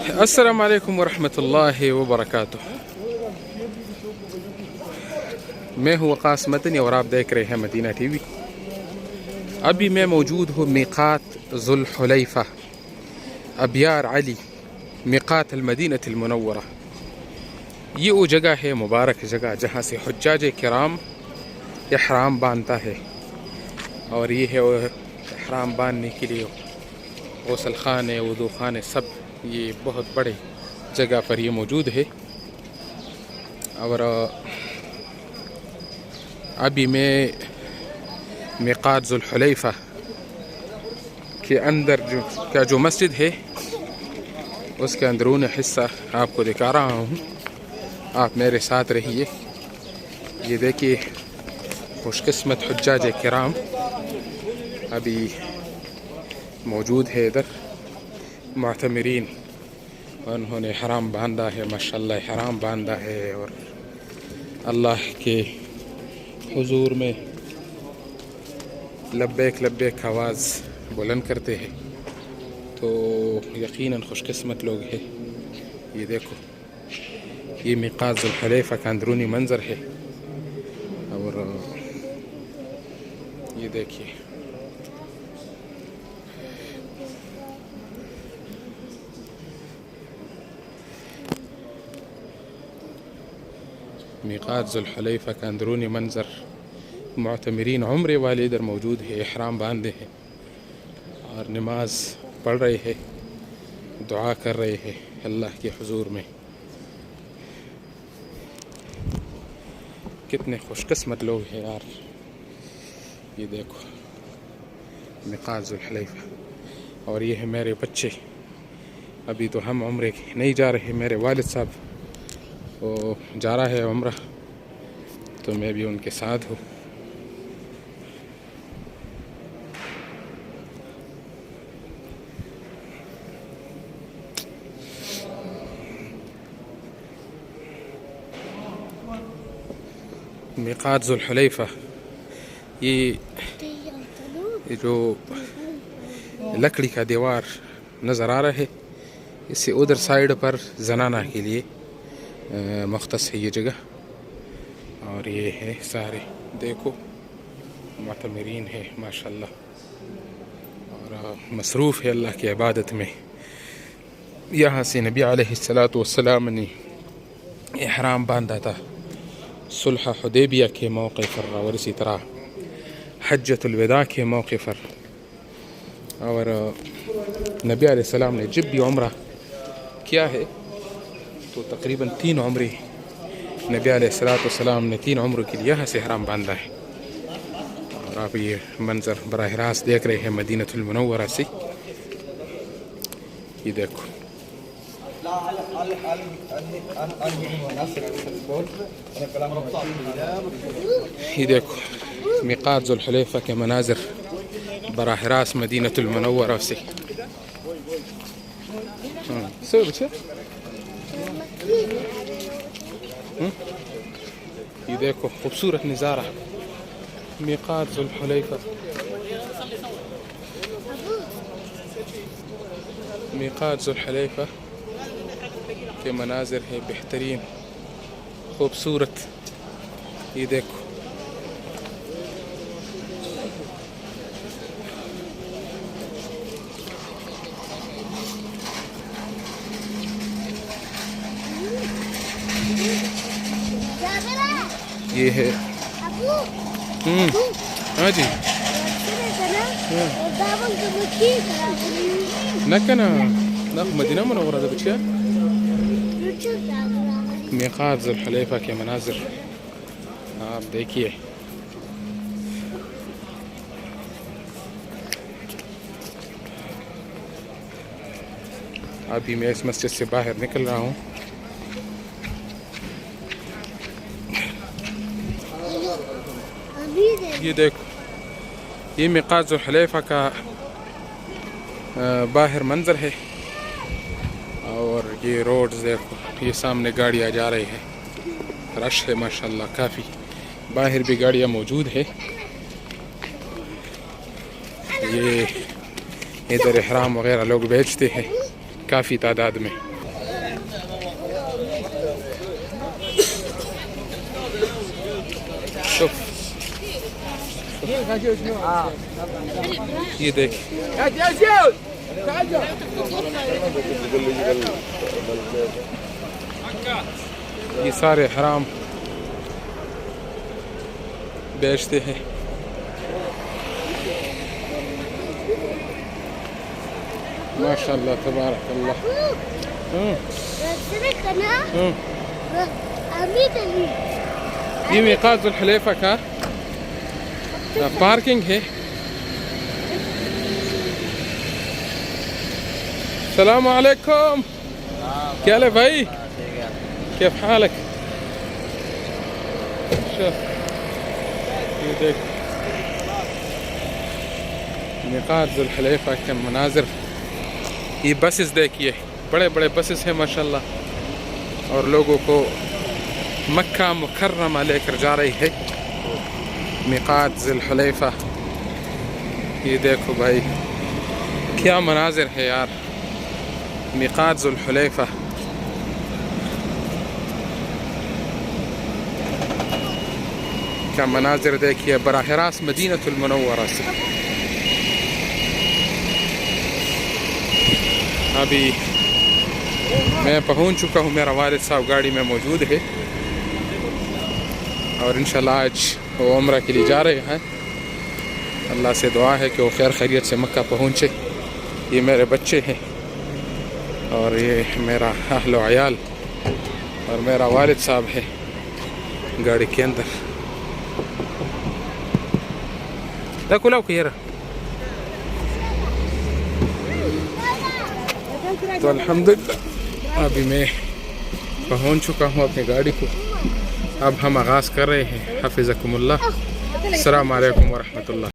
السلام علیکم ورحمۃ اللہ وبرکاتہ. میں ہوں وقاص مدنی اور آپ دیکھ رہے ہیں مدینہ ٹی وی. ابھی میں موجود ہوں میقات ذو الحلیفہ ابیار علی میقات المدینہ المنورہ. یہ وہ جگہ ہے، مبارک جگہ، جہاں سے حجاج کرام احرام باندھتا ہے. اور یہ ہے احرام باندھنے کے لیے غسل خانے، وضو خانے، سب یہ بہت بڑے جگہ پر یہ موجود ہے. اور ابھی میں میقات ذو الحلیفہ کے اندر جو مسجد ہے اس کے اندرون حصہ آپ کو دکھا رہا ہوں. آپ میرے ساتھ رہیے. یہ دیکھیے خوش قسمت حجاج کرام ابھی موجود ہے ادھر، معتمرین. انہوں نے حرام باندھا ہے، ماشاءاللہ حرام باندھا ہے، اور اللہ کے حضور میں لبیک لبیک آواز بلند کرتے ہیں. تو یقیناً خوش قسمت لوگ ہیں. یہ دیکھو، یہ میقات ذو الحلیفہ کا اندرونی منظر ہے. اور یہ دیکھیے میقات ذو الحلیفہ کا اندرونی منظر. معتمرین عمرے والے ادھر موجود ہے، احرام باندھے ہیں اور نماز پڑھ رہے ہیں، دعا کر رہے ہیں اللہ کے حضور میں. کتنے خوش قسمت لوگ ہیں یار. یہ دیکھو میقات ذو الحلیفہ. اور یہ ہے میرے بچے. ابھی تو ہم عمرے نہیں جا رہے، میرے والد صاحب وہ جا رہا ہے عمرہ، تو میں بھی ان کے ساتھ ہوں. میقات ذو الحلیفہ، یہ جو لکڑی کا دیوار نظر آ رہا ہے، اس سے ادھر سائیڈ پر زنانہ کے لیے مختص ہے یہ جگہ. اور یہ ہے سارے دیکھو معتمرین ہے ماشاءاللہ، اور مصروف ہے اللہ کی عبادت میں. یہاں سے نبی علیہ السلام نے احرام باندھا تھا صلح حدیبیہ کے موقع پر، اور اسی طرح حجۃ الوداع کے موقع پر. اور نبی علیہ السلام نے جب بھی عمرہ کیا ہے تو تقریباً 3 عمرے نبی علیہ السلام نے 3 عمروں کے لیے یہاں سے حرام باندھا ہے. اور آپ یہ منظر براہ راست دیکھ رہے ہیں مدینہ المنورہ سے. یہ دیکھو یہ دیکھو میقات ذو الحلیفہ کے مناظر براہ راست مدینہ المنورہ سے. یہ دیکھو خوبصورت نظارہ میقات ذو الحلیفہ. میقات ذو الحلیفہ کے مناظر ہے بہترین، خوبصورت. یہ دیکھو یہ ہے. ہاں جی نکنا مدینہ منورہ دا بچیا. میقات ذو الحلیفہ کے مناظر آپ دیکھیے. ابھی میں اس مسجد سے باہر نکل رہا ہوں. یہ دیکھو یہ میقات ذو الحلیفہ کا باہر منظر ہے. اور یہ روڈز دیکھو، یہ سامنے گاڑیاں جا رہی ہے، رش ہے ماشاءاللہ کافی. باہر بھی گاڑیاں موجود ہے. یہ ادھر احرام وغیرہ لوگ بیچتے ہیں کافی تعداد میں. شوف یہ دیکھ یہ سارے حرام بیچتے ہیں. ماشاء اللہ تبارک اللہ. یہ میقات ذو الحلیفہ کا پارکنگ ہے. السلام علیکم. کیا حال ہے بھائی؟ کیف حالک؟ شوف یہ دیکھ میقات ذو الحلیفہ کے مناظر. یہ بسز دیکھیے بڑے بڑے بسز ہیں ماشاءاللہ اور لوگوں کو مکہ مکرمہ لے کر جا رہی ہے میقات ذو الحلیفہ. یہ دیکھو بھائی کیا مناظر ہے یار. میقات ذو الحلیفہ کا مناظر دیکھیے براہ راست مدینہ المنورہ سے. ابھی میں پہنچ چکا ہوں. میرا والد صاحب گاڑی میں موجود ہے اور انشاءاللہ آج وہ عمرہ کے لیے جا رہے ہیں. اللہ سے دعا ہے کہ وہ خیر خیریت سے مکہ پہنچے. یہ میرے بچے ہیں اور یہ میرا اہل و عیال اور میرا والد صاحب ہے گاڑی کے اندر. تو الحمدللہ ابھی میں پہنچ چکا ہوں اپنی گاڑی کو. اب ہم آغاز کر رہے ہیں. حفظکم اللہ. السلام علیکم ورحمۃ اللہ.